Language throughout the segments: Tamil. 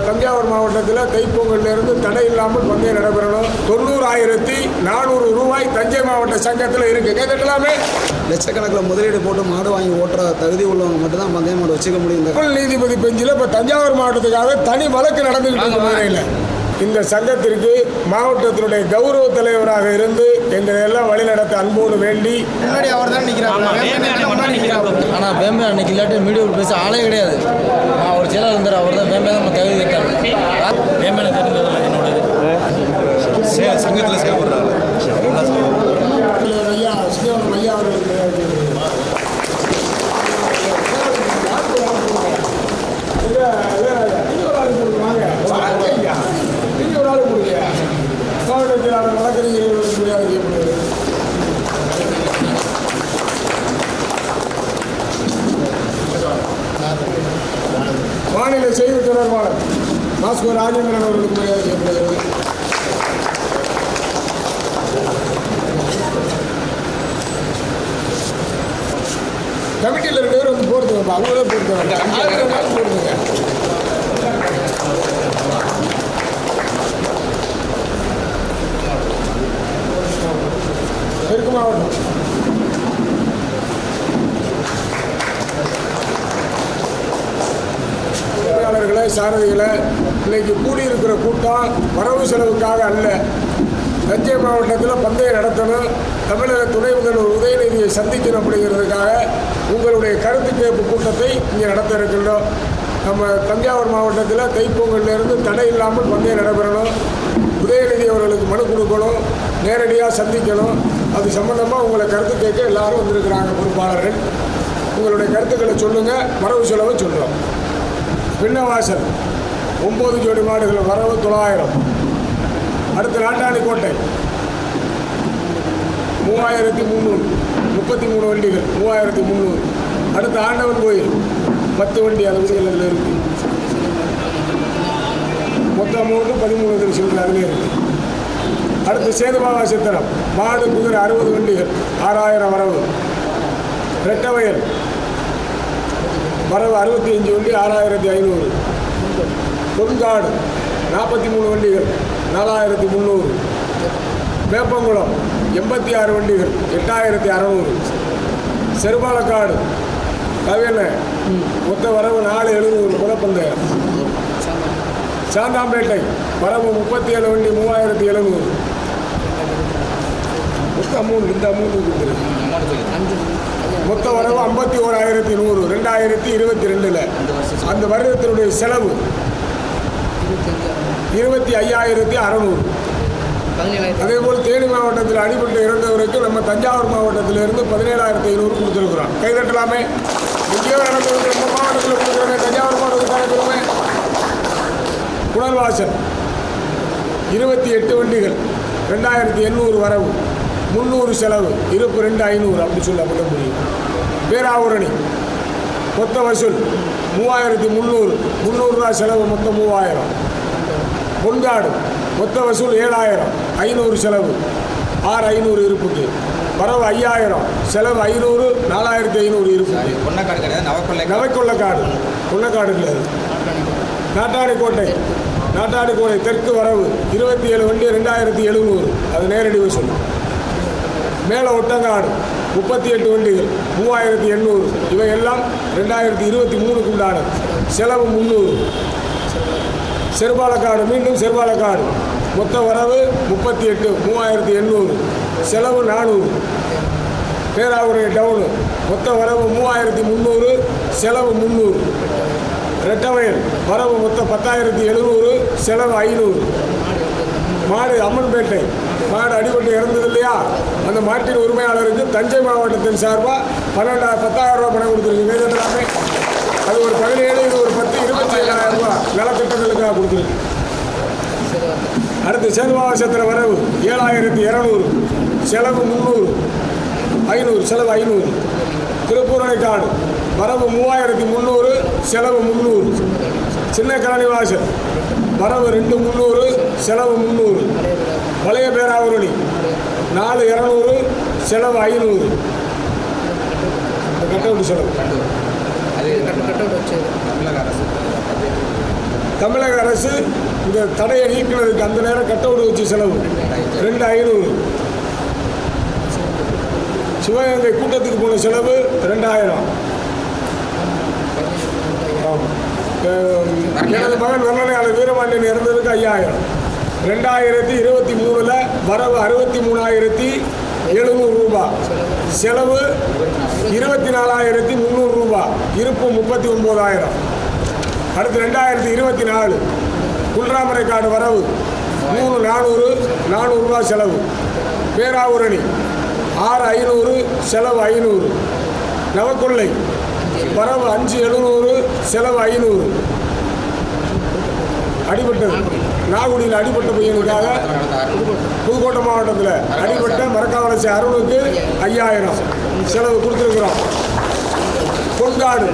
தஞ்சாவூர் மாவட்டத்தில் தைப்பொங்கலிருந்து தடை இல்லாமல் பந்தயம் நடைபெறணும். 90,400 ரூபாய் தஞ்சை மாவட்ட சங்கத்தில் இருக்கு. கேட்டுக்கலாமே. லட்சக்கணக்கில் முதலீடு போட்டு மாடு வாங்கி ஓட்டுற தகுதி உள்ளவங்க மட்டும்தான் பந்தயம் மாடு வச்சுக்க முடியும். நீதிபதி பெஞ்சில் இப்போ தஞ்சாவூர் மாவட்டத்துக்காக தனி வழக்கு நடந்துகிட்டு இருக்கு மதுரையில். இந்த சங்கத்திற்கு மாவட்டத்தினுடைய கௌரவ தலைவராக இருந்து எங்களை எல்லாம் வழிநடத்த அன்போடு வேண்டி முன்னாடி அவர் தான் நிற்கிறாங்க. ஆனால் பேம்பே அன்னைக்கு இல்லாட்டி மீடியா பேச ஆளே கிடையாது. நான் ஒரு செயலாளர் இருந்தார், அவர் தான் பேம்பே நம்ம தகுதி கேட்டாங்க. பேம்பேனை தெரிஞ்சதில்லை என்னோடது சங்கத்தில் செயல்படுறாங்க. ஐயா ஸ்ரீவன் ஐயா அவர்களுக்கு மாவட்டத்தில் வழக்கறிஞர்களுக்கு மரியாதை செய்யப்படுகிறது. மாநில செய்தி தொடர்பாளர் மாஸ்கோ ராஜேந்திரன் அவர்களுக்கு மரியாதை செய்யப்படுகிறது. கமிட்டியில் இருக்கிறவர் வந்து போடுறதுங்க, அவங்களே போடுறதுங்க. தெற்கு மாவட்டம் தொழிலாளர்களை சாரதிகளை இன்னைக்கு கூடியிருக்கிற கூட்டம் வரவு செலவுக்காக அல்ல. தஞ்சை மாவட்டத்தில் பந்தயம் நடத்தணும், தமிழக துணை முதல்வர் உதயநிதியை சந்திக்கணும் அப்படிங்கிறதுக்காக உங்களுடைய கருத்து கேட்பு கூட்டத்தை இங்கே நடத்த இருக்கின்றோம். நம்ம தஞ்சாவூர் மாவட்டத்தில் தைப்பொங்கலிருந்து தடை இல்லாமல் பந்தயம் நடைபெறணும். உதயநிதி அவர்களுக்கு மனு கொடுக்கணும், நேரடியாக சந்திக்கணும். அது சம்பந்தமாக உங்களை கருத்து கேட்க எல்லாரும் வந்திருக்கிறாங்க பொறுப்பாளர்கள். உங்களுடைய கருத்துக்களை சொல்லுங்கள், வரவு செலவை சொல்கிறோம். பின்னவாசல் 9 ஜோடி மாடுகள் வரவு 900. அடுத்து நாட்டாணிக்கோட்டை 3300, 33 வண்டிகள் 3300. அடுத்து ஆண்டவன் கோயில் 10 வண்டி அந்த விதிகளில் இருக்குது. மொத்தம் அமௌண்ட்டு 13 சில்லறை அதிலே இருக்குது. அடுத்து சேதுபாவா சித்திரம் மாடு குதிரை 60 வண்டிகள் 6000 வரவு. ரெட்டவயல் வரவு 65 வண்டி 6500. பொன்காடு 43 வண்டிகள் 4300. வேப்பங்குளம் 86 வண்டிகள் 8600. செருபாலக்காடு கவியன மொத்த வரவு 4700 குலப்பந்தயம். சாந்தாம்பேட்டை வரவு 37 வண்டி 3700. மொத்த அமௌண்ட் இந்த அமௌண்ட் கொடுத்துருக்கு. மொத்த வரவு 51,100 2022. அந்த வருடத்தினுடைய செலவு 25,600. அதேபோல் தேனி மாவட்டத்தில் அடிபட்டு இறந்தவருக்கு நம்ம தஞ்சாவூர் மாவட்டத்திலிருந்து 17,500 கொடுத்துருக்குறோம். கைதட்டலாமே. எங்கேயோ நடந்தவருக்கு நம்ம மாவட்டத்தில் கொடுக்குறோமே, தஞ்சாவூர் மாவட்டத்துக்கு கணக்குமே. புனர்வாசல் 28 வண்டிகள் 2800 வரவு 300 செலவு இருப்பு 2500 அப்படி சொல்ல மட்டும் முடியும். பேராவூரணி மொத்த வசூல் 3300, 300 ரூபா செலவு மொத்தம் 3000. பொன்காடு மொத்த வசூல் 7000, 500 செலவு 6500 இருப்புக்கு. வரவு 5000, செலவு 500, 4500 இருப்புக்கு. நவைக்கொள்ளக்காடு பொன்னக்காடு இல்லை. நாட்டாணிக்கோட்டை தெற்கு வரவு 27 வண்டி 2700, அது நேரடி வசூல். மேலே ஒட்டங்காடு 38 வண்டிகள் 3800. இவையெல்லாம் 2023க்கு உண்டான செலவு 300. செருபாலக்காடு மீண்டும் செருபாலக்காடு மொத்த வரவு 38 3800, செலவு 400. பேராவூரணி டவுனு மொத்த வரவு 3300, செலவு 300. ரெட்டவயல் வரவு மொத்தம் 10,700, செலவு 500. மாடு அம்மன்பேட்டை மாடு அடிபட்டு இறந்தது இல்லையா, அந்த மாட்டின் உரிமையாளருக்கு தஞ்சை மாவட்டத்தின் சார்பாக 10,000 ரூபா பணம் கொடுத்துருக்கு. எல்லாமே அது ஒரு 17, இது ஒரு 10, 27,000 ரூபா நலத்திட்டங்களுக்காக கொடுத்துருக்கு. அடுத்து சேதுபாவசத்தில் வரவு 7,200, செலவு 300, 500, செலவு 500. திருப்பூரணைக்காடு வரவு 3,300, செலவு 300. சின்ன கலனிவாசல் வரவு 2,300, செலவு 300. பழைய பேராவூரணி 4,200, செலவு 500. கட்டவுட்டு செலவு தமிழக அரசு இந்த தடையை நீக்கினதுக்கு அந்த நேரம் கட்டவுடு வச்சு செலவு 2500. சிவகங்கை கூட்டத்துக்கு போன செலவு 2000. எனது மகன் வர்ணனையாளர் வீரபாண்டியன் இறந்ததுக்கு 5000. 2023 வரவு 63,700 ரூபாய், செலவு 24,300 ரூபாய், இருப்பு 39,000. அடுத்து 2024 குல்ராமரைக்காடு வரவு 3,400 ரூபாய் செலவு. பேராவூரணி 6,500 செலவு 500. நவக்கொள்ளை வரவு 5,700 செலவு 500. அடிபட்டது நாகுடியில் அடிபட்ட பையனுக்காக புதுக்கோட்டை மாவட்டத்தில் அடிபட்ட மரக்காவலசி அருணுக்கு 5,000 செலவு கொடுத்துருக்குறோம். பொன்காடு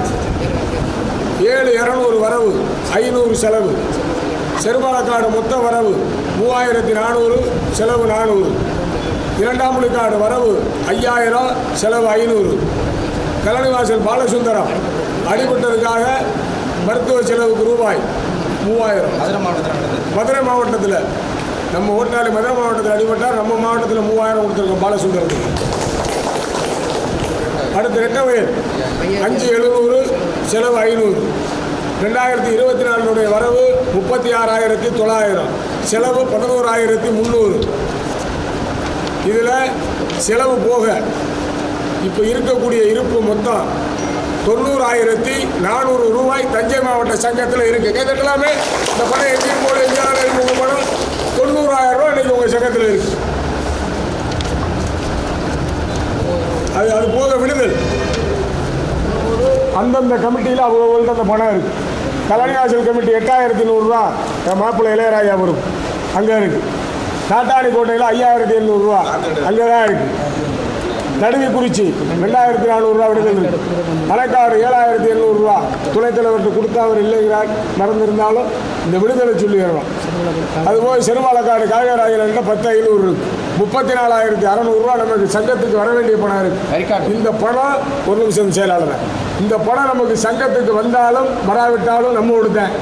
7,200 வரவு 500 செலவு. செருபாலக்காடு மொத்த வரவு 3,400 செலவு 400. இரண்டாம்புலிக்காடு வரவு 5,000 செலவு 500. கலனிவாசல் பாலசுந்தரம் அடிபட்டதுக்காக மருத்துவ செலவுக்கு ரூபாய் 3,000. மதுரை மாவட்டத்தில் நம்ம ஓட்டாளி மதுரை மாவட்டத்தில் அடிபட்டால் நம்ம மாவட்டத்தில் 3,000 கொடுத்துருக்கோம் பாலசுந்தரத்துக்கு. அடுத்து ரெட்டவயல் 5,700 செலவு 500. 2024 வரவு 36,900 செலவு 11,300. இதில் செலவு போக இப்போ இருக்கக்கூடிய இருப்பு மொத்தம் 90,400 ரூபாய் தஞ்சை மாவட்ட சங்கத்தில் இருக்குது. கேட்டுக்கலாமே, இந்த பணம் எங்கேயும் போல எங்கேயாவது உங்கள் பணம் 90,000 ரூபா இன்றைக்கி உங்கள் சங்கத்தில் இருக்குது. அது போக விடுதல் அந்தந்த கமிட்டியில் அவங்கள்ட்ட அந்த பணம் இருக்குது. கலனிவாசல் கமிட்டி 8,100 ரூபா என் மாப்பிள்ளை இளையராஜா வரும் அங்கே இருக்குது. நாட்டாணி கோட்டையில் 5,700 ரூபா அங்கே தான் இருக்குது. நடுவிக்குறிச்சி 2,400 ரூபா விடுதல். மலைக்காடு 7,700 ரூபா துணைத் தலைவர்கிட்ட கொடுத்தா அவர் இல்லைங்கிறார், மறந்துருந்தாலும் இந்த விடுதலை சொல்லிடணும். அதுபோல் செருமாலக்காடு காகராஜன்கிட்ட 10,500 இருக்கு. 34,600 ரூபா நமக்கு சங்கத்துக்கு வர வேண்டிய பணம் இருக்கு. இந்த பணம் ஒரு நிமிஷம் செயலாளர், இந்த பணம் நமக்கு சங்கத்துக்கு வந்தாலும் வராவிட்டாலும் நம்ம கொடுத்தேன்.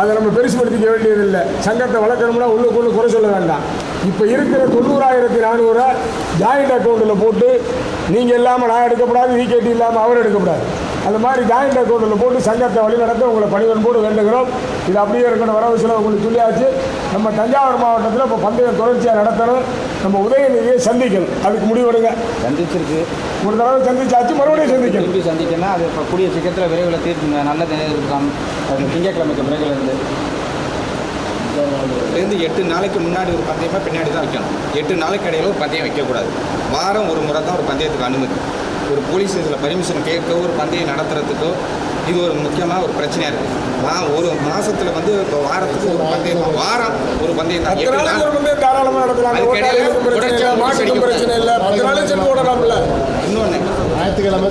அதை நம்ம பெருசுபடுத்திக்க வேண்டியதில்லை. சங்கத்தை வளர்க்கணும்னா உள்ளுக்குள்ளே குறை சொல்ல வேண்டாம். இப்போ இருக்கிற 90,400 ஜாயிண்ட் அக்கௌண்ட்டில் போட்டு நீங்கள் இல்லாமல் நான் எடுக்கப்படாது, விகேடி இல்லாமல் அவர் எடுக்கப்படாது. அந்த மாதிரி ஜாயிண்ட் அக்கௌண்ட்டில் போட்டு சங்கத்தை வழி நடத்த உங்களை பணிவன்போடு வேண்டுகிறோம். இது அப்படியே இருக்கணும். வரவு செலவு உங்களுக்கு சொல்லியாச்சு. நம்ம தஞ்சாவூர் மாவட்டத்தில் இப்போ பந்தயம் தொடர்ச்சியாக நடத்தணும். நம்ம உதயநிதியை சந்திக்கணும். அதுக்கு முடிவெடுங்க. சந்திச்சிருக்கு, ஒரு தடவை சந்திச்சாச்சு, மறுபடியும் சந்திக்கணும். எப்படி சந்திக்கணும்னா அது இப்போ கூடிய சீக்கிரத்தில் விரைவில் தீர்த்துங்க. நல்ல இருக்காங்க. அது திங்கட்கிழமைக்கு பிறகுலேருந்து 8 நாளைக்கு முன்னாடி ஒரு பந்தயமாக பின்னாடி தான் வைக்கணும். 8 நாளைக்கு இடையில ஒரு பந்தயம் வைக்கக்கூடாது. வாரம் ஒரு முறை தான் ஒரு பந்தயத்துக்கு அனுமதி. ஒரு போலீஸ் இதில் பர்மிஷன் கேட்க ஒரு பந்தயம் நடத்துறதுக்கோ இது ஒரு முக்கியமாக ஒரு பிரச்சனையாக இருக்குது. ஒரு மாதத்தில் வந்து இப்போ வாரத்துக்கு ஒரு பந்தயம், வாரம் ஒரு பந்தயம் தான். தாராளமாக நடத்தலாம். பிரச்சனை இல்லை. 10 நாள் சென்று ஓடலாம்ல. இன்னொன்று ஞாயிற்றுக்கிழமை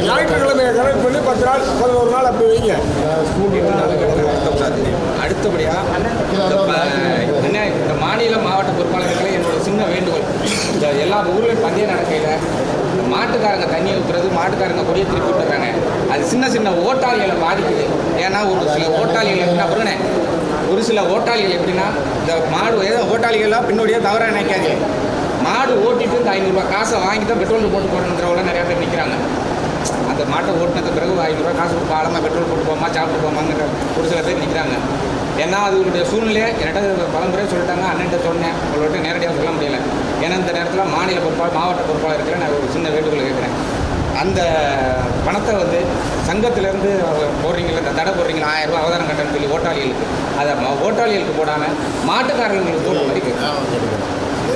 ஞாயிற்றுக்கிழமையை கனெக்ட் பண்ணி 10 நாள் 11 நாள் அப்படி வைங்க. அடுத்தபடியாக இந்த மாநில மாவட்ட பொறுப்பாளர்களை என்னோட சின்ன வேண்டுகோள், இந்த எல்லா ஊர்லேயும் பந்தயம் நடக்கையில் மாட்டுக்காரங்க தண்ணியை ஊற்றுறது, மாட்டுக்காரங்க கொடியை திருப்பி விட்டுறாங்க. அது சின்ன சின்ன ஓட்டாளிகளை பாதிக்குது. ஏன்னா ஒரு சில ஓட்டாளிகள் எப்படின்னா பாருங்க, ஒரு சில ஓட்டாளிகள் எப்படின்னா இந்த மாடு ஓட்டாளிகள்லாம் பின்னோடியே தவறாக நினைக்காதீங்க. மாடு ஓட்டிட்டு இந்த 500 ரூபா காசை வாங்கி தான் பெட்ரோல் போட்டு போடணுங்கிறவங்க நிறையா பேர் நிற்கிறாங்க. அந்த மாட்டை ஓட்டினதுக்கு பிறகு 500 ரூபா காசு கொடுத்து ஆழமாக பெட்ரோல் போட்டு போமா சாப்பிட்டு போமாங்கிற ஒரு சில பேர் நிற்கிறாங்க. ஏன்னா அதுடைய சூழ்நிலையை என்கிட்ட பலமுறை சொல்லிட்டாங்க. அண்ணன்ட்ட சொன்னேன், உங்கள்கிட்ட நேரடியாக சொல்ல முடியலை. ஏன்னா இந்த நேரத்தில் மாநில பொறுப்பாளர் மாவட்ட பொறுப்பாளருக்கு நான் ஒரு சின்ன வேண்டுகோள் கேட்குறேன். அந்த பணத்தை வந்து சங்கத்திலேருந்து போடுறீங்களா, இந்த தடை போடுறீங்களா, 1000 ரூபா அவதாரம் கட்டணும்னு சொல்லி ஓட்டாளிகளுக்கு, அதை ஓட்டாளிகளுக்கு போடாமல் மாட்டுக்காரர்களுக்கு போடுற மாதிரி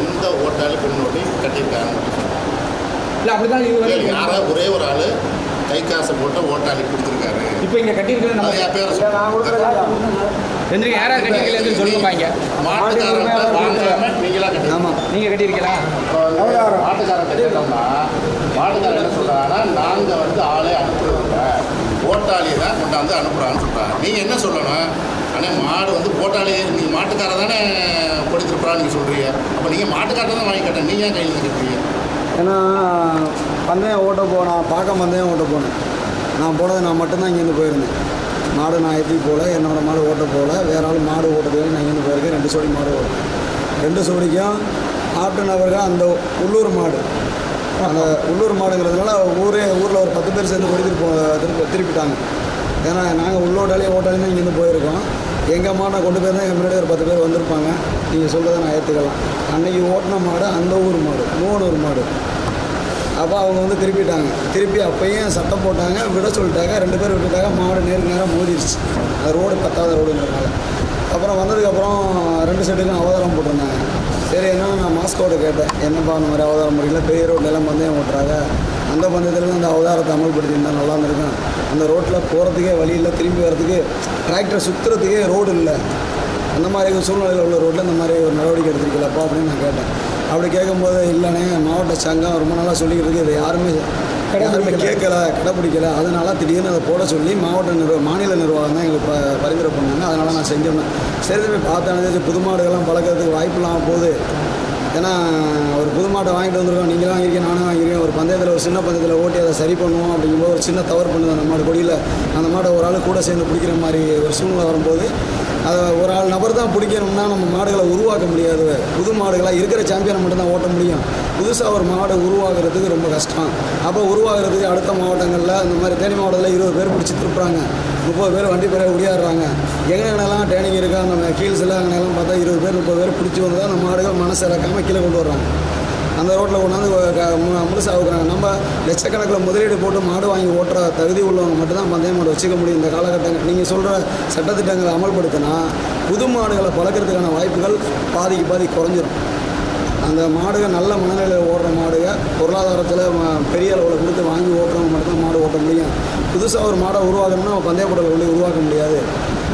எந்த ஓட்டாளி பின்னோட்டி கட்டியிருக்காங்க இல்லை அப்படி தான். இது வந்து யாராவது ஒரே ஒரு ஆள் கை காசை போட்டு ஓட்டாளி கொடுத்துருக்காரு. இப்போ இங்கே கட்டியிருக்கிறது நம்ம எந்திரிக்க யாராவது கட்டியிருக்கல சொல்லுவாங்க. நீங்கள் கட்டியிருக்கீங்களா? மாட்டுக்காரன் கட்டியிருக்கோம்னா மாட்டுக்காரன் என்ன சொல்கிறாங்கன்னா, நாங்கள் வந்து ஆளே அனுப்புறதில்ல, ஓட்டாளியை தான் கொண்டாந்து அனுப்புகிறான்னு சொல்கிறாங்க. நீங்கள் என்ன சொல்லணும், ஆனால் மாடு வந்து ஓட்டாளி, நீங்கள் மாட்டுக்காரர் தானே கொடுத்துருப்பான்னு நீங்கள் சொல்கிறீங்க. அப்போ நீங்கள் மாட்டுக்காரர் தான் வாங்கி கட்ட, நீங்கள் ஏன் கையில் கட்டுறீங்க? ஏன்னா பந்தயம் ஓட்ட போனேன், பார்க்க பந்தயம் ஓட்ட போனேன். நான் போனது நான் மட்டும்தான் இங்கேருந்து போயிருந்தேன். மாடு நான் ஏற்றி போல என்னோடய மாடு ஓட்ட போல வேற ஆள் மாடு ஓட்டுறதுக்கு நான் இங்கே போயிருக்கேன் 2 ஜோடி மாடு ஓடும் 2 ஜோடிக்கும் ஆட்டுனவர்கள் அந்த உள்ளூர் மாடு அந்த உள்ளூர் மாடுங்கிறதுனால ஊரில் ஒரு 10 பேர் சேர்ந்து கொடி திருப்பிட்டாங்க. ஏன்னா நாங்கள் உள்ளோட்டாலேயே ஓட்டாலேயும் தான் இங்கேருந்து போயிருக்கோம். எங்கள் மாடை கொண்டு போயிருந்தால் எங்கள் முன்னாடி ஒரு 10 பேர் வந்திருப்பாங்க. நீங்கள் சொல்கிறத நான் ஏற்றுக்கலாம். அன்றைக்கி ஓட்டின மாடு அந்த ஊர் மாடு மூணூர் மாடு. அப்போ அவங்க வந்து திருப்பி அப்பையும் சட்டம் போட்டாங்க, விட சொல்லிட்டாங்க. 2 பேர் விட்டுட்டாங்க. மாடு நேருக்கு நேரம் மோதிருச்சு. அது ரோடு 10வது ரோடுங்கிறதுனால. அப்புறம் வந்ததுக்கப்புறம் 2 செட்டுக்கும் அவதாரம் போட்டிருந்தாங்க. சரி என்ன நான் மாஸ்கோட கேட்டேன், என்னப்பா அந்த மாதிரி அவதாரம் முடியல, பெரிய ரோட்லெல்லாம் பந்தயம் ஓட்டுறாங்க, அந்த பந்தயத்தில் அந்த அவதாரத்தை அமல்படுத்தியிருந்தால் நல்லா இருந்திருக்கும். அந்த ரோட்டில் போகிறதுக்கே வழி இல்லை, திரும்பி வர்றதுக்கு டிராக்டர் சுற்றுறதுக்கே ரோடு இல்லை. அந்த மாதிரி சூழ்நிலையில் உள்ள ரோட்டில் இந்த மாதிரி ஒரு நடவடிக்கை எடுத்துருக்கலப்பா அப்படின்னு நான் கேட்டேன். அப்படி கேட்கும்போது இல்லைண்ணே, மாவட்ட சங்கம் ரொம்ப நாளாக சொல்லிக்கிட்டு இருக்குது, இதை யாருமே கேட்கலை, கடைப்பிடிக்கலை. அதனால திடீர்னு அதை போட சொல்லி மாநில நிர்வாகம் தான் எங்களுக்கு பரிந்துரை பண்ணாங்க. அதனால் நான் செஞ்சோம்னேன். சரி போய் பார்த்தேன், புது மாடுகள்லாம் பழக்கிறதுக்கு வாய்ப்பு இல்லாமல் போகுது. ஏன்னா ஒரு புது மாட்டை வாங்கிட்டு வந்துருக்கோம், நீங்களும் வாங்கியிருக்கேன், நானும் வாங்கியிருக்கேன். ஒரு பந்தயத்தில் ஒரு சின்ன பந்தயத்தில் ஓட்டி அதை சரி பண்ணுவோம் அப்படிங்கும்போது ஒரு சின்ன தவறு பண்ணுது அந்த மாடு கொடியில். அந்த மாடை ஒரு ஆள் கூட சேர்ந்து பிடிக்கிற மாதிரி ஒரு சூழ்நிலை வரும்போது அதை ஒரு ஆள் நபர் தான் பிடிக்கணும்னா நம்ம மாடுகளை உருவாக்க முடியாது. புது மாடுகளாக இருக்கிற சாம்பியனை மட்டும்தான் ஓட்ட முடியும். புதுசாக ஒரு மாடை உருவாக்குறதுக்கு ரொம்ப கஷ்டம். அப்போ உருவாக்குறதுக்கு அடுத்த மாவட்டங்களில் இந்த மாதிரி தேனி மாவட்டத்தில் 20 பேர் பிடிச்சி திருப்புறாங்க, 30 பேர் வண்டி பேரை உடையாடுறாங்க. எங்கெங்கெல்லாம் ட்ரைனிங் இருக்கா அந்த கீழ்ஸில் அங்கெல்லாம் பார்த்தா 20 பேர் 30 பேர் பிடிச்சி வந்து தான் அந்த மாடுகள் மனசு இறக்காமல் கீழே கொண்டு வர்றாங்க. அந்த ரோட்டில் கொண்டாந்து முழுசாக ஆகுறாங்க. நம்ம லட்சக்கணக்கில் முதலீடு போட்டு மாடு வாங்கி ஓட்டுற தகுதி உள்ளவங்க மட்டும்தான் பந்தய மாடு வச்சுக்க முடியும். இந்த காலகட்டங்கள் நீங்கள் சொல்கிற சட்டத்திட்டங்களை அமல்படுத்தினா புது மாடுகளை பழக்கிறதுக்கான வாய்ப்புகள் பாதி குறைஞ்சிரும். அந்த மாடுகள் நல்ல மனநிலையில் ஓடுற மாடுகள் பொருளாதாரத்தில் பெரிய அளவில் கொடுத்து வாங்கி ஓட்டுறவங்க மட்டும்தான் மாடு ஓட்ட முடியும். புதுசாக ஒரு மாடை உருவாக்கணும்னா பந்தய போட்டியில் கொண்டு உருவாக்க முடியாது.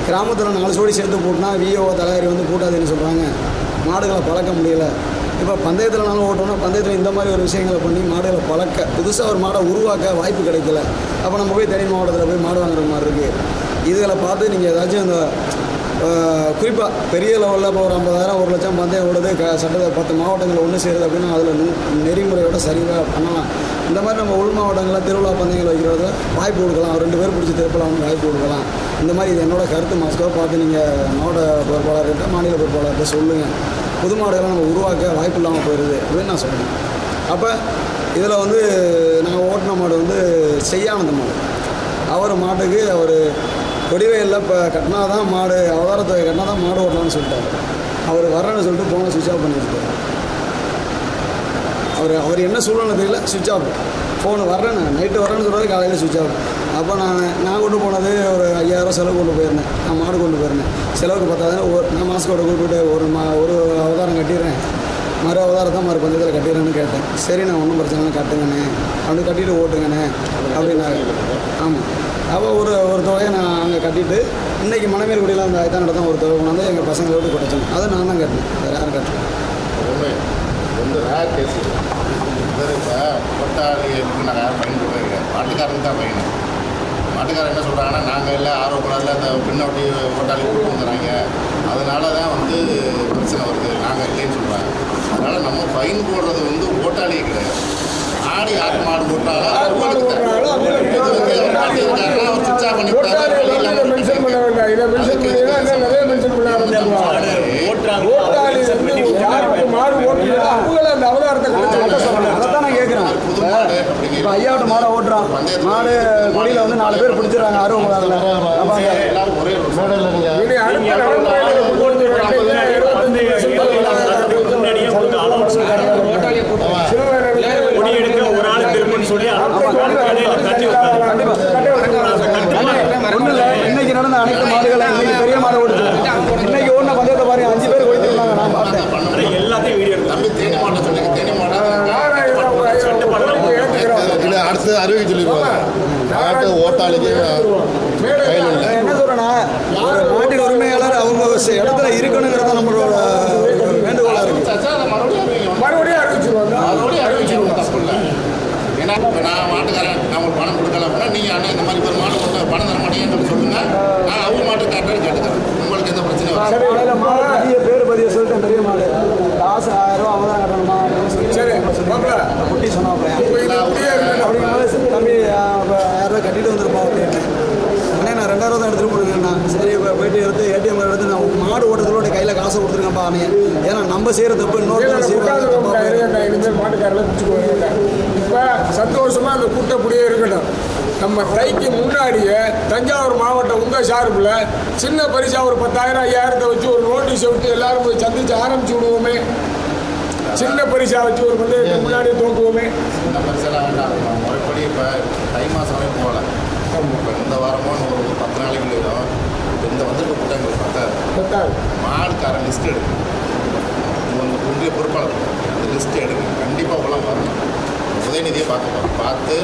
கிராமத்தில் 4 ஜோடி சேர்த்து போட்டுனா விஓ தலையாரி வந்து கூட்டாதுன்னு சொல்கிறாங்க. மாடுகளை பழக்க முடியலை. இப்போ பந்தயத்தில்னாலும் ஓட்டணும்னா பந்தயத்தில் இந்த மாதிரி ஒரு விஷயங்களை பண்ணி மாடுகளை பழக்க புதுசாக ஒரு மாடை உருவாக்க வாய்ப்பு கிடைக்கல. அப்போ நம்ம போய் தேனி மாவட்டத்தில் போய் மாடு வாங்குற மாதிரி இருக்குது. இதுகளை பார்த்து நீங்கள் ஏதாச்சும் இந்த குறிப்பாக பெரிய லெவலில் இப்போ ஒரு 50,000 1 லட்சம் பந்தயம் ஓடுது சட்டத்தை 10 மாவட்டங்களில் ஒன்று சேருது அப்படின்னா அதில் நெறிமுறையோட சரிவாக பண்ணலாம். இந்த மாதிரி நம்ம உள் மாவட்டங்களில் திருவிழா பந்தயங்கள் வைக்கிறத வாய்ப்பு கொடுக்கலாம். 2 பேர் பிடிச்சி திருப்பலாம்னு வாய்ப்பு கொடுக்கலாம். இந்த மாதிரி இது என்னோடய கருத்து. மாஸ்கோ பார்த்து நீங்கள் மாவட்ட பொறுப்பாளர்கிட்ட மாநில பொறுப்பாளர்கிட்ட சொல்லுங்கள். புது மாடுகளை நம்ம உருவாக்க வாய்ப்பு இல்லாமல் போயிடுது அப்படின்னு நான் சொல்கிறேன். அப்போ இதில் வந்து நாங்கள் ஓட்டின மாடு வந்து செய்யானந்த மாடு. அவர் மாட்டுக்கு அவர் கொடிவேலில் இப்போ கட்டினா தான் மாடு அவதாரத்தை கட்டினா தான் மாடு ஓட்டலாம்னு சொல்லிட்டாரு. அவர் வரேன்னு சொல்லிட்டு ஃபோனை சுவிட்ச் ஆஃப் பண்ணியிருக்காரு. அவர் என்ன சூழ்நிலை தெரியல, சுவிட்ச் ஆஃப். ஃபோனு வர்றேன்னு நைட்டு வரேன்னு சொல்கிறது காலையில் சுவிட்ச் ஆஃப். அப்போ நான் கொண்டு போனது ஒரு 5,000 செலவு கொண்டு போயிருந்தேன். நான் மாடு கொண்டு போயிருந்தேன். செலவுக்கு பார்த்தாதான் நான் மாஸ்கோட கூப்பிட்டு ஒரு அவதாரம் கட்டிடுறேன், மறு அவதாரத்தை மறு பந்தயத்தில் கட்டிடுறேன்னு கேட்டேன். சரி நான் ஒன்றும் பிரச்சனை இல்லை கட்டுங்கண்ணே, அப்படி கட்டிட்டு ஓட்டுங்கண்ணே அப்படின்னாரு. ஆமாம். அப்போ ஒரு தொகையை நான் அங்கே கட்டிட்டு இன்றைக்கி மணமேல்குடியில் அந்த ஐதான் நடத்தான் ஒரு தொகை கொண்டாந்து எங்கள் பசங்களோடு கொட்டச்சோம். அதை நான் தான் கட்டினேன், வேறு யாரும் கட்டல. வந்து ரேர் கேஸ் இப்போ ஓட்டாளிகளுக்கு நான் யாரும் பயன் கொடுக்குறேன், மாட்டுக்காரனுக்கு தான் பயன். மாட்டுக்காரன் என்ன சொல்கிறாங்கன்னா நாங்கள் எல்லாம் ஆர்வப்படாத அந்த பின்னோட்டி ஓட்டாளி கூட்டு வந்துடுறாங்க, அதனால தான் வந்து பிரச்சனை வருது, நாங்கள் இல்லைன்னு சொல்கிறாங்க. அதனால் நம்ம ஃபைன் போடுறது வந்து ஓட்டாளியே கிடையாது. ஆடி ஆட்டு மாடு போட்டாலும் அவர் சுவிட்ச் ஆஃப் பண்ணி இப்போ ஐயாவிட்ட மாடை ஓட்டுறான், மாடு கொடியில் வந்து 4 பேர் பிடிச்சிடறாங்க ஆர்வம். எல்லாரும் ஒரே இன்னைக்கு நடந்த அனைத்து மாடுகளை இன்னைக்கு பெரிய மாடை ஓடுது. இன்னைக்கு ஓடின பந்தயத்தை பாருங்க, 5 பேர் ஓடிட்டுருந்தாங்க. நான் பார்த்தேன் எல்லாத்தையும் வீடியோ. தம்பி தேனி மாட்டை சொன்னீங்க, தேனி மாட்டை அடுத்து அறிவிக்க சொல்லிடுவாங்க. நாட்டு ஓட்டாளிக்கு என்ன சொல்றேன்னா, ஒரு நாட்டின் உரிமையாளர் அவங்க இடத்துல இருக்கணுங்கிறத நம்மளோட வேண்டுகோளாக இருக்கு. மறுபடியும் அறிவிச்சிருவாங்க, தப்பு இல்லை. ஏன்னா இப்போ நான் மாட்டுக்காரன், நான் உங்களுக்கு பணம் கொடுக்கல அப்படின்னா நீங்கள் அண்ணன் இந்த மாதிரி ஒரு மாடு கொடுத்த பணம் தர மாட்டேங்கன்னு சொல்லுங்க, நான் அவங்க மாட்டு காட்டுறேன்னு கேட்டுக்கிறேன். உங்களுக்கு எந்த பிரச்சனையும் பேர் பதிய சொல்லிட்டேன். பெரிய மாடு காசு 1000 ரூபா அவங்க தான் கட்டணுமா குட்டி சொன்னாப்ல அப்படிங்கும்போது தம்பி 1000 ரூபா கட்டிட்டு வந்துருப்பா அப்படின்னு. உடனே நான் 2000 தான் எடுத்துட்டு காசை கொடுத்துருக்கேன்ப்பா அணைய. ஏன்னா நம்ம செய்கிற தப்பு இன்னொரு செய்வாங்க. இனிமேல் மாட்டுக்காரர்களை பிடிச்சிக்குவாங்க. இப்போ சந்தோஷமாக அந்த கூட்டப்படியே இருக்கட்டும். நம்ம தைக்கு முன்னாடியே தஞ்சாவூர் மாவட்டம் உங்கள் சார்பில் சின்ன பரிசாக ஒரு 10,000 5,000 வச்சு ஒரு நோட்டீஸை விட்டு எல்லாரும் போய் சந்திச்சு ஆரம்பிச்சு விடுவோமே. சின்ன பரிசா வச்சு ஒரு பந்தயத்துக்கு முன்னாடியே தோக்குவோமே. சின்ன பரிசெல்லாம் வேண்டாம். முறைப்படி இப்போ தை மாதமே போகல. இப்போ இந்த வாரமும் ஒரு 10 நாளைக்கு வரும். இந்த வந்துட்டு கூட்டங்கள் பத்தாது. மாடுக்காரன் லிஸ்ட் எடுக்கும். உங்களுக்கு ஒன்றிய பொறுப்பாளர் அந்த லிஸ்ட்டு எடுங்க. கண்டிப்பாக உள்ள வரணும். உதயநிதியை பார்த்து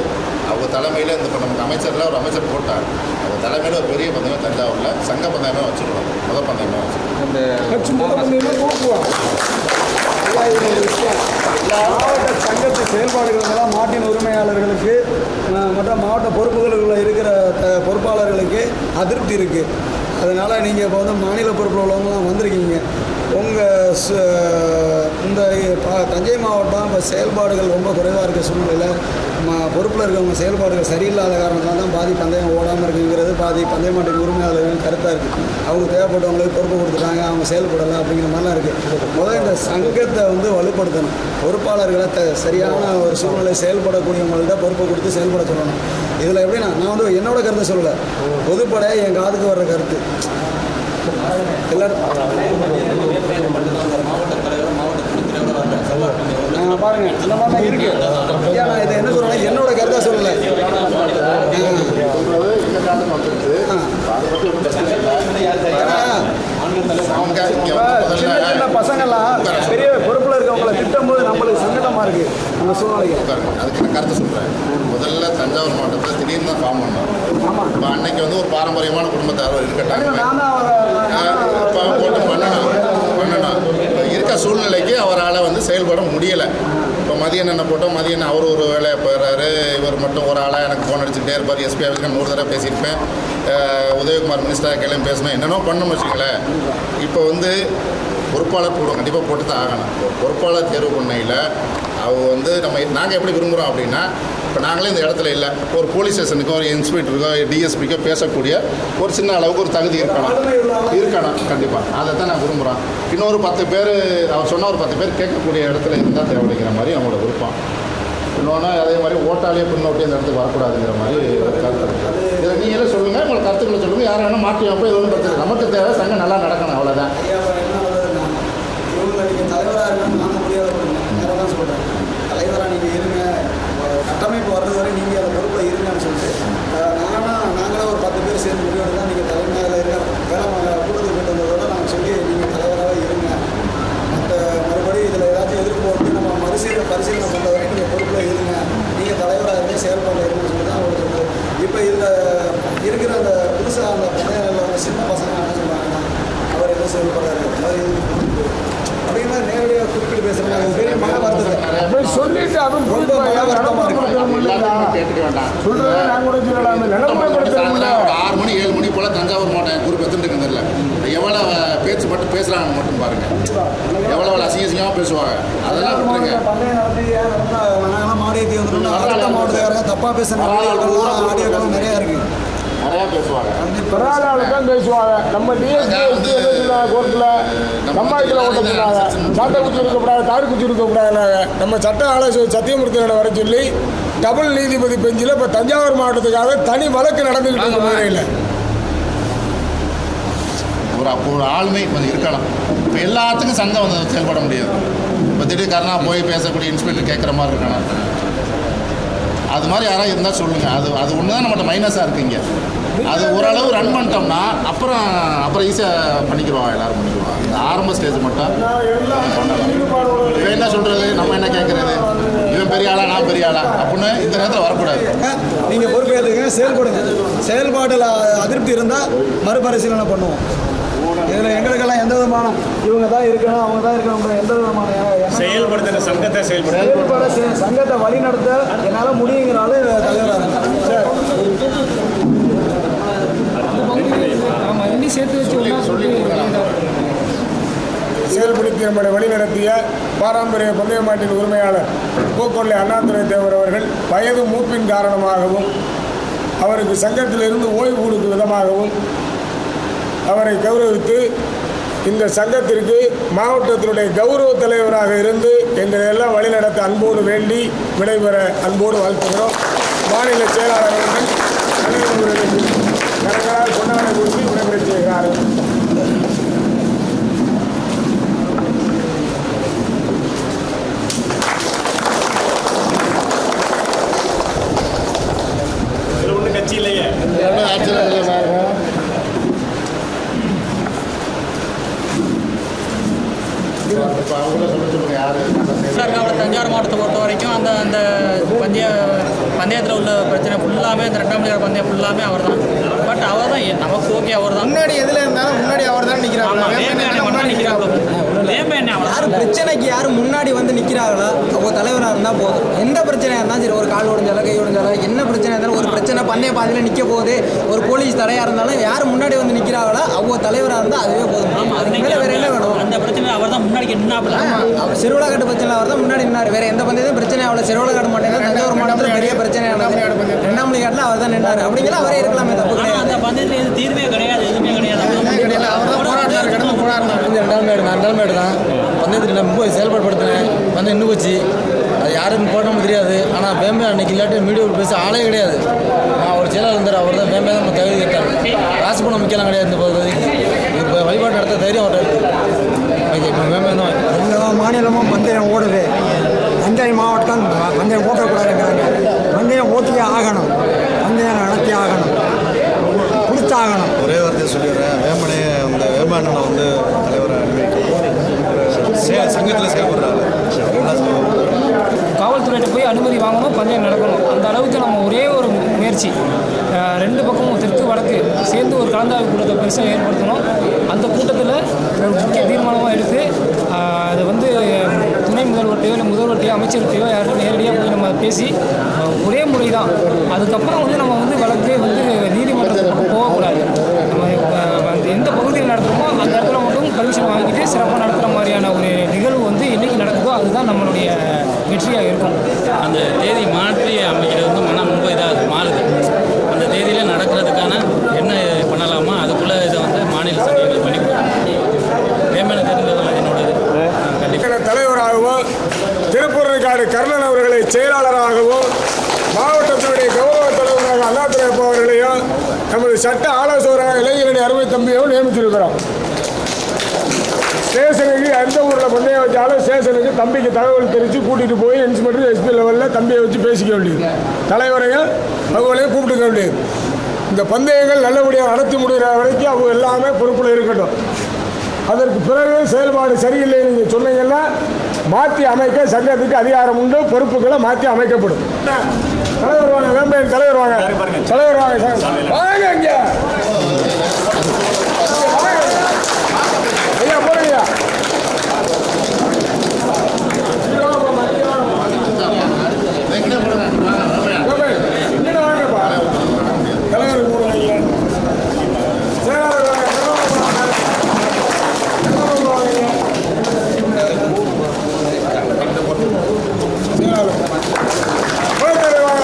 அவங்க தலைமையில் இந்த இப்போ நமக்கு அமைச்சரில் ஒரு அமைச்சர் போட்டார். அவங்க தலைமையில் ஒரு பெரிய பந்தயம் தஞ்சாவூரில் சங்க பந்தயமே வச்சுருவோம். முதல் பந்தயமே வச்சுருவோம். மாவட்ட சங்கத்து செயல்பாடுகளெல்லாம் மாட்டின் உரிமையாளர்களுக்கு மற்ற மாவட்ட பொறுப்புகளில் இருக்கிற பொறுப்பாளர்களுக்கு அதிருப்தி இருக்குது. அதனால் நீங்கள் இப்போ வந்து மாநில பொறுப்பில் உள்ளவங்களாம் வந்திருக்கீங்க. உங்கள் இந்த தஞ்சை மாவட்டம் இப்போ செயல்பாடுகள் ரொம்ப குறைவாக இருக்க சூழ்நிலையில் பொறுப்பில் இருக்கவங்க செயல்பாடுகள் சரியில்லாத காரணத்தால் தான் பாதி பந்தயம் ஓடாமல் இருக்குங்கிறது பாதி பந்தய மாட்டின் உரிமையாளர்கள் கருத்தாக இருக்குது. அவங்க தேவைப்பட்டவங்களுக்கு பொறுப்பு கொடுத்துட்டாங்க, அவங்க செயல்படலாம் அப்படிங்கிற மாதிரிலாம் இருக்குது. முதல்ல இந்த சங்கத்தை வந்து வலுப்படுத்தணும். பொறுப்பாளர்களை சரியான ஒரு சூழ்நிலை செயல்படக்கூடியவங்கள்ட்ட பொறுப்பை கொடுத்து செயல்பட சொல்லணும். இதில் எப்படின்னா நான் வந்து என்னோட கருத்தை சொல்லலை, பொதுப்படை என் காதுக்கு வர்ற கருத்து. எல்லாரும் பாருங்க இந்த மாதிரிலாம் இருக்கு. ஐயா நான் இதை என்ன சொல்றேன், என்னோட கருத்தா சொல்லலை. சின்ன சின்ன பசங்கள்லாம் பெரிய பொறுப்பில் இருக்கவங்களை திட்டும் போது நம்மளுக்கு சங்கடமாக இருக்குது அந்த சூழ்நிலைக்கு. அதுக்கு நான் கருத்து சொல்கிறேன். முதல்ல தஞ்சாவூர் மாவட்டத்தில் திடீர்னு தான் ஃபார்ம் பண்ணோம். இப்போ அன்னைக்கு வந்து ஒரு பாரம்பரியமான குடும்பத்தார் இருக்கட்டாங்க போட்டு பண்ணணும். இப்போ இருக்க சூழ்நிலைக்கு அவரால் வந்து செயல்பட முடியலை. இப்போ மதியம் என்ன போட்டோம், மதியம் அவர் ஒரு வேலையை போயிடுறாரு. இவர் மட்டும் ஒரு ஆளாக எனக்கு ஃபோன் அடிச்சுட்டே இருப்பார். எஸ்பி ஆஃபீஸ்க்கு 100 தடவை பேசியிருப்பேன். உதயகுமார் மினிஸ்டராக கிளம்பி பேசணும், என்னென்னோ பண்ணணும் வச்சுங்களேன். இப்போ வந்து பொறுப்பாளர் போடுவோம், கண்டிப்பாக போட்டு தான் ஆகணும். பொறுப்பாளர் தேர்வு பண்ணையில் அவங்க வந்து நாங்கள் எப்படி விரும்புகிறோம் அப்படின்னா, இப்போ நாங்களே இந்த இடத்துல இல்லை, ஒரு போலீஸ் ஸ்டேஷனுக்கோ ஒரு இன்ஸ்பெக்டருக்கோ டிஎஸ்பிக்கோ பேசக்கூடிய ஒரு சின்ன அளவுக்கு ஒரு தகுதி இருக்கணும் கண்டிப்பாக. அதை தான் நான் விரும்புகிறோம். இன்னொரு 10 பேர் அவர் சொன்ன ஒரு 10 பேர் கேட்கக்கூடிய இடத்துல இருந்தால் தேவைப்படுகிற மாதிரி நம்மளோட விருப்பம். இன்னொன்று அதே மாதிரி ஓட்டாளியே பின்னோட்டி அந்த இடத்துக்கு வரக்கூடாதுங்கிற மாதிரி ஒரு கருத்து இருக்குது. இதை நீங்களே சொல்லுங்கள், உங்களை கருத்துக்களை சொல்லுங்கள். யாரும் வேணால் மாற்றி வைப்போம், இது ஒன்றும் பிரச்சனை. நமக்கு தேவை சங்கம் நல்லா நடக்கணும், அவ்வளோதான். இவங்களை நீங்கள் தலைவராக இருக்கணும்னு நாங்கள் முடியாத நேரம் தான் சொல்கிறேன். தலைவராக நீங்கள் இருங்க, கட்டமைப்பு வர்றது வரை நீங்கள் அந்த பொறுப்பில் இருங்கன்னு சொல்லிட்டு நாங்களே ஒரு 10 பேர் சேர்ந்து முடிவோடு தான் நீங்கள் தலைமையில் இருக்க வேலை கூட்டத்துக்கு போயிட்டு வந்ததோட நாங்கள் சொல்லி நீங்கள் தலைவராக இருங்க. மற்ற மறுபடி இதில் ஏதாச்சும் எதிர்ப்பு வந்து நம்ம பரிசீலனை பண்ணுற வரைக்கும் நீங்கள் பொறுப்பில் இருங்க, நீங்கள் தலைவராக இருங்க, செயல்பாட்டில் இருங்கன்னு சொல்லி தான் அவங்களுக்கு சொல்லுது. இப்போ இதில் இருக்கிற அந்த புதுசாக அந்த பந்தயங்களில் சின்ன பசங்க என்ன சொல்கிறாங்கன்னா, அவர் என்ன செயல்படுறாரு அப்படின்னா நேரடியாக குறிப்பிட்டு பேசுகிறாங்க. பெரிய மன வருத்தத்தை சொல்லிட்டு அதுவும் ரொம்ப மன வருத்தமாக கேட்டுக்க வேண்டாம். சொல்றதை நான் கூட சொல்லலாம். ஒரு 6 மணி 7 மணி போல் தஞ்சாவூர் மாவட்டம் குரூப் எடுத்துட்டு தெரியல. எவ்வளோ பேச்சு மட்டும் பேசுகிறாங்க மட்டும் பாருங்கள். எவ்வளோ அசிங்கமாக பேசுவாங்க, அதெல்லாம் விட்டுருங்க. பந்தயம் நடத்தி நாங்களாம் மாடியத்தை வந்துட்டோம்னா அடுத்த மாவட்டத்துக்காரங்க தப்பாக பேசுகிற ஆடியோக்கெல்லாம் நிறையா இருக்குது. நிறையா பேசுவாங்க. தான் பேசுவாங்க. நம்ம கோர்ட்டில் கம்மாய்க்கில் ஓட்டக்கூடாது, சாட்டை குச்சி இருக்கக்கூடாது, தாடு குச்சி இருக்கக்கூடாதுனாங்க. நம்ம சட்ட ஆலோசனை சத்தியமூர்த்தியோட வர சொல்லி டபுள் நீதிபதி பெஞ்சில் இப்போ தஞ்சாவூர் மாவட்டத்துக்காக தனி வழக்கு நடந்துக்கிட்டு இருக்க முறையில் ஒரு ஆளுமை கொஞ்சம் இருக்கலாம். இப்போ எல்லாத்துக்கும் சங்கம் வந்து செயல்பட முடியாது. இப்போ திடீர் கருணா போய் பேசக்கூடிய இன்ஸ்பெக்டர் கேட்குற மாதிரி இருக்கணும். அது மாதிரி யாராவது இருந்தால் சொல்லுங்கள். அது ஒன்று தான் நம்மகிட்ட மைனஸாக இருக்குங்க. அது ஓரளவு ரன் பண்ணிட்டோம்னா அப்புறம் ஈஸியாக பண்ணிக்கிறோம், எல்லோரும் பண்ணிக்கிறோம். இந்த ஆரம்ப ஸ்டேஜ் மட்டும் இப்போ என்ன சொல்கிறது, நம்ம என்ன கேட்குறது, இவன் பெரிய ஆளா நான் பெரிய ஆளா அப்படின்னு இந்த நேரத்தில் வரக்கூடாது. நீங்கள் பொறுப்பேற்றுங்க, செயல்படுங்க. செயல்பாட்டில் அதிருப்தி இருந்தால் மறுபரிசீலனை பண்ணுவோம். இதில் எங்களுக்கெல்லாம் எந்த விதமான இவங்க தான் இருக்கணும் அவங்க தான் இருக்கணும் எந்த விதமான செயல்படுத்த சங்கத்தை செயல்பட சங்கத்தை வழிநடத்த என்னால் முடியுங்கிறாலும் தலைவராக செயல்படுத்தி நம்மளை வழிநடத்திய பாரம்பரிய பந்தய மாட்டின் உரிமையாளர் பூக்கொள்ளை அண்ணாதுரை தேவர் அவர்கள் வயது மூப்பின் காரணமாகவும் அவருக்கு சங்கத்திலிருந்து ஓய்வு கொடுக்கும் விதமாகவும் அவரை கௌரவித்து இந்த சங்கத்திற்கு மாவட்டத்தினுடைய கௌரவ தலைவராக இருந்து எங்களை எல்லாம் வழிநடத்த அன்போடு வேண்டி விடைபெற அன்போடு வாழ்த்துகிறோம். மாநில செயலாளர் அவர்கள் அனைவர்களுக்கு கரங்களால் கொண்டாட கொடுத்து விடைபெற செய்கிறார்கள். இதில் ஒன்றும் கட்சி இல்லையே. தஞ்சாவூர் மாவட்டத்தை பொறுத்த வரைக்கும் அந்த பந்தயத்தில் உள்ள பிரச்சனை ஃபுல்லாமே அந்த 2ஆம் நம்பர் பந்தயம் ஃபுல்லாமே அவர் தான். பட் அவர் தான் நமக்கு ஓகே அவர் தான். முன்னாடி எதில் இருந்தாலும் முன்னாடி அவர் தான் நிற்கிறாங்க. யார் பிரச்சனைக்கு யார் முன்னாடி வந்து நிற்கிறாங்களோ அவங்க தலைவராக இருந்தால் போதும். எந்த பிரச்சனையாக இருந்தாலும் சரி, ஒரு கால் உடைஞ்சாலும் கை உடைஞ்சாலும் என்ன பிரச்சனை இருந்தாலும், ஒரு பிரச்சனை பந்தய பாதையில் நிற்க போகுது, ஒரு போலீஸ் தடையாக இருந்தாலும் யார் முன்னாடி வந்து நிற்கிறாங்களோ அவங்க தலைவராக இருந்தால் அதுவே போதும். அதுக்கு மேலே வேறு என்ன வேணும்? அந்த பிரச்சனை அவர் தான் முன்னாடி நின்னாப்புல. அவர் சிறுவலக்காட்டு பிரச்சனை அவர் தான் முன்னாடி நின்னார். வேறு எந்த பந்தயத்தையும் பிரச்சனை அவ்வளோ சிறுவலக்காட்டு மாட்டேங்குது. தஞ்சாவூர் மாவட்டத்தில் பெரிய பிரச்சனையானது 2ஆம் காட்டில் அவர் தான் நின்னார். அப்படிங்கிற அவரே இருக்கலாமே, தப்பு கிடையாது. அந்த பந்தயத்தில் எது தீர்வே கிடையாது, எதுவுமே கிடையாது. அவர் தான் போராடினார், கடந்து போராடினார். 2ஆம் மேடு, நான் 2ஆம் மேடு தான் பந்தயத்தில் ரொம்ப செயல்படுத்தினேன். பந்தயம் இன்னும் போச்சு, அது யாருக்கும் போடணும் தெரியாது. ஆனால் பேம்பே அன்னைக்கு இல்லாட்டி மீடியாவில் பேச ஆளே கிடையாது. நான் ஒரு செயலாளர் இருந்தார், அவர் தான் பேம்பே தான் நம்ம தகுதி கேட்டார். காசு பணம் முக்கியம் கிடையாது. இந்த பகுதிக்கு இப்போ வழிபாடு நடத்த தைரியம் அவர் ஓகே. இப்போ பேம்பே தான் எல்லா மாநிலமும் பந்தயம் ஓடுது. தஞ்சை மாவட்டம் பந்தயம் ஓட்டக்கூடாதுங்கிறாங்க. பந்தயம் ஓட்டியே ஆகணும், பந்தயம் நடத்தி ஆகணும், கொடுத்தாகணும். ஒரே வார்த்தையை சொல்லிடுறேன். வேமனே அந்த வேமாண்ணனை வந்து தலைவரை சங்கத்தில் செயல்படுறாரு. காவல்துறையிட்ட போய் அனுமதி வாங்கணும், பந்தயம் நடக்கணும். அந்த அளவுக்கு நம்ம ஒரே ஒரு முயற்சி, 2 பக்கமும் தெற்கு வடக்கு சேர்ந்து ஒரு கலந்தாய்வு கூட்டத்தை பெருசாக ஏற்படுத்தணும். அந்த கூட்டத்தில் ஒரு முக்கிய தீர்மானமாக எடுத்து அதை வந்து துணை முதல்வர்கிட்டையோ இல்லை முதல்வர்கிட்டையோ அமைச்சர்கிட்டையோ யார்கிட்ட நேரடியாக போய் நம்ம பேசி ஒரே முறை தான். அதுக்கப்புறம் வந்து நம்ம வந்து வழக்கே வந்து நீதிமன்றத்துக்கு போகக்கூடாது. நம்ம எந்த பகுதியில் நடத்துகிறோமோ அந்த இடத்துல மட்டும் பர்மிஷன் வாங்கிட்டு சிறப்பாக நடத்துகிற மாதிரியான ஒரு நிகழ்வு வந்து என்றைக்கு நடக்குதோ அதுதான் நம்மளுடைய வெற்றியாக இருக்கும். அந்த தேதி மாற்றி அமைக்கிறது வந்து மனம் ரொம்ப இதாக மாறுது. அந்த தேதியில் நடக்கிறதுக்கான என்ன பண்ணலாமா அதுக்குள்ளே இதை வந்து மாநில சங்கங்கள் பண்ணி வேமனை தெரிந்ததில் என்னோடது கண்டிப்பாக தலைவராகவும் திருப்பூர்காடு கர்ணன் அவர்களை செயலாளராகவும் மாவட்டத்தினுடைய கௌரவ தலைவராக அண்ணாதுரை அவர்களையும் நமது சட்ட ஆலோசகராக இளைஞரணி அருமை தம்பியும் நியமித்திருக்கிறோம். ஸ்டேஷனுக்கு எந்த ஊரில் பந்தயம் வச்சாலும் ஸ்டேஷனுக்கு தம்பிக்கு தகவல் தெரிவித்து கூட்டிகிட்டு போய் இன்ஸ்பெக்டர் எஸ்பி லெவலில் தம்பியை வச்சு பேசிக்க வேண்டியது. தலைவரையும் அவங்களையும் கூப்பிட்டுக்க வேண்டியது. இந்த பந்தயங்கள் நல்லபடியாக நடத்தி முடிகிற வரைக்கும் அவங்க எல்லாமே பொறுப்பில் இருக்கட்டும். அதற்கு பிறகு செயல்பாடு சரியில்லை நீங்கள் சொன்னீங்கன்னா மாற்றி அமைக்க சங்கத்துக்கு அதிகாரம் உண்டு, பொறுப்புகளை மாற்றி அமைக்கப்படும். தலைவர் வாங்க, வேம்பையன் தலைவர் வாங்க, தலைவர் வாங்க, வாங்க இங்கே ஐயா போறீங்க. வாங்கப்பா தலைவர் போடுவாங்க, செயலாளர் வாங்க,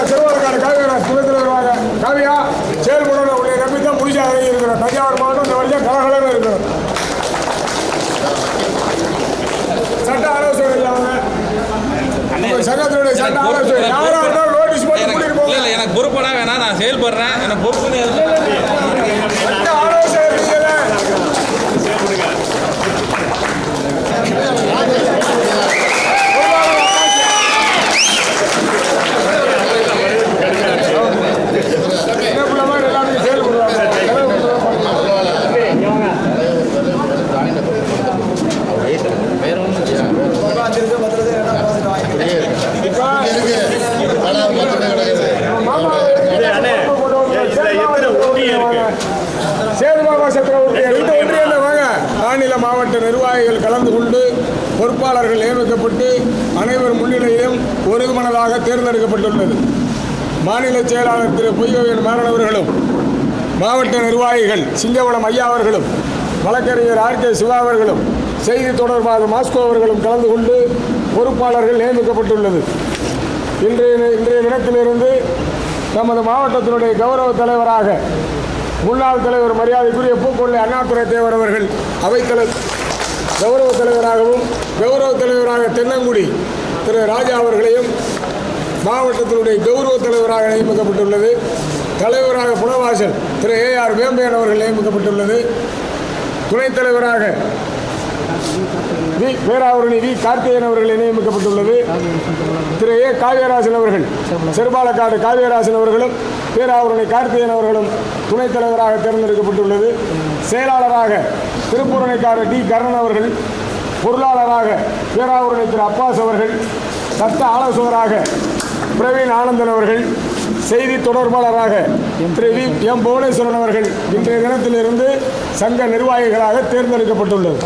சிறுவர்காடு காவியராஜ் துணை தலைவர் வாங்க. காவியா செயல்படணும் உடைய நம்பி தான் முடிச்சாக இருக்கிறோம். தஞ்சாவூர் மாவட்டம் இந்த வழியாக கலகலன்னு இருக்கிறோம். சட்ட ஆலோசனை இல்லாம சங்கத்தினுடைய சட்ட ஆலோசனை யாரா இருந்தாலும் நோட்டீஸ் போட்டு கூட்டிட்டு போங்க. இல்லை எனக்கு பொறுப்பெல்லாம் வேணாம், நான் செயல்படுறேன். எனக்கு பொறுப்புன்னு சட்ட ஆலோசனை இருக்கல. எல்லாத்தையும் செயல்படுவாங்க. மாநில மாவட்ட நிர்வாகிகள் கலந்து கொண்டு பொறுப்பாளர்கள் நியமிக்கப்பட்டு அனைவர் முன்னிலையிலும் ஒருமனதாக தேர்ந்தெடுக்கப்பட்டுள்ளது. மாநில செயலாளர் திரு பொய்கவேன் மாறனவர்களும் மாவட்ட நிர்வாகிகள் சிங்கவனம் ஐயா அவர்களும் வழக்கறிஞர் RK சிவா அவர்களும் செய்தி தொடர்பாளர் மாஸ்கோ அவர்களும் கலந்து கொண்டு பொறுப்பாளர்கள் நியமிக்கப்பட்டுள்ளது. இன்றைய தினத்திலிருந்து நமது மாவட்டத்தினுடைய கௌரவ தலைவராக முன்னாள் தலைவர் மரியாதைக்குரிய பூக்கொள்ளை அண்ணாதுரை தேவர் அவர்கள் அவைத்தலைவர் கௌரவ தலைவராகவும் கௌரவ தலைவராக தென்னங்குடி திரு ராஜா அவர்களையும் மாவட்டத்தினுடைய கௌரவ தலைவராக நியமிக்கப்பட்டுள்ளது. தலைவராக புனவாசல் திரு ஏஆர் வேம்பையன் அவர்கள் நியமிக்கப்பட்டுள்ளது. துணைத் தலைவராக பேராவூரணி வி கார்த்திகேயன் அவர்கள் நியமிக்கப்பட்டுள்ளது. திரு ஏ காவியராசன் அவர்கள் செருபாலக்காடு காவியராசன் அவர்களும் பேராவூரணி கார்த்திகேயன் அவர்களும் துணைத் தலைவராக தேர்ந்தெடுக்கப்பட்டுள்ளது. செயலாளராக திருப்பூரணைக்கார டி கர்ணன் அவர்கள், பொருளாளராக பேராவூரணி திரு அப்பாஸ் அவர்கள், சட்ட ஆலோசகராக பிரவீன் ஆனந்தன் அவர்கள், செய்தி தொடர்பாளராக திரு வி எம் புவனேஸ்வரன் அவர்கள் இன்றைய தினத்திலிருந்து சங்க நிர்வாகிகளாக தேர்ந்தெடுக்கப்பட்டுள்ளது.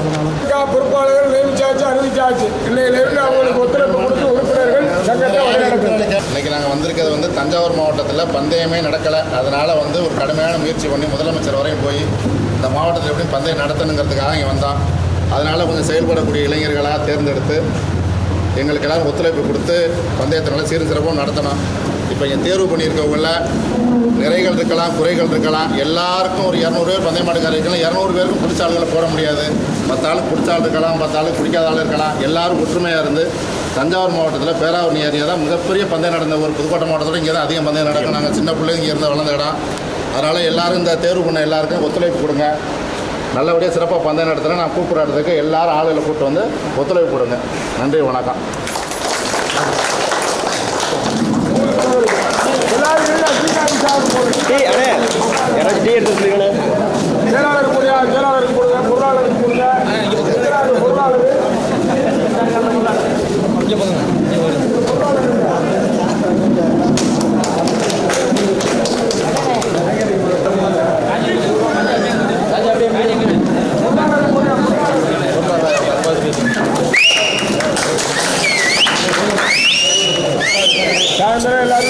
பொறுப்பாளர்கள் நியமிச்சாச்சு, அறிவிச்சாச்சு. இன்னையிலிருந்து அவங்களுக்கு ஒத்துழைப்பு கொடுத்து உறுப்பினர்கள் சங்கத்தை வழிநடத்தும். இன்னைக்கு நாங்கள் வந்திருக்கிறது வந்து தஞ்சாவூர் மாவட்டத்தில் பந்தயமே நடக்கலை. அதனால் வந்து ஒரு கடுமையான முயற்சி பண்ணி முதலமைச்சர் வரையும் போய் இந்த மாவட்டத்தில் எப்படி பந்தயம் நடத்தணுங்கிறதுக்காக இங்கே வந்தோம். அதனால் கொஞ்சம் செயல்படக்கூடிய இளைஞர்களாக தேர்ந்தெடுத்து எங்களுக்கு எல்லோரும் ஒத்துழைப்பு கொடுத்து பந்தயத்தினால சீரும் சிறப்பும் நடத்தணும். இப்போ இங்கே தேர்வு பண்ணியிருக்கவங்கள நிறைகள் இருக்கலாம், குறைகள் இருக்கலாம். எல்லாருக்கும் ஒரு 200 பேர் பந்தய மாட்டுக்காரர் இருக்கலாம். 200 பேருக்கும் பிடிச்ச ஆளுகளை போட முடியாது. 10 ஆளுக்கு பிடிச்ச ஆள் இருக்கலாம், 10 ஆளுக்கு பிடிக்காத ஆள் இருக்கலாம். எல்லாரும் ஒற்றுமையாக இருந்து தஞ்சாவூர் மாவட்டத்தில் பேராவூரணி ஏரியா தான் மிகப்பெரிய பந்தயம் நடந்த ஒரு புதுக்கோட்டை மாவட்டத்தோடு இங்கே தான் அதிகம் பந்தயம் நடக்கும். நாங்கள் சின்ன பிள்ளைங்க இங்கே இருந்த வளர்ந்த இடம். அதனால் எல்லோரும் இந்த தேர்வு பண்ண எல்லாருக்கும் ஒத்துழைப்பு கொடுங்க. நல்லபடியாக சிறப்பாக பந்தயம் நடத்துகிறேன். நான் கூப்பிட்ற இடத்துக்கு எல்லாரும் ஆளுகளை கூப்பிட்டு வந்து ஒத்துழைப்பு கொடுங்க. நன்றி, வணக்கம். செயலாளருக்கு கொடுங்க, செயலாளருக்கு கொடுங்க, பொருளாளருக்கு கொடுங்க, பொருளாளர் சாயந்தரம் எல்லாரும்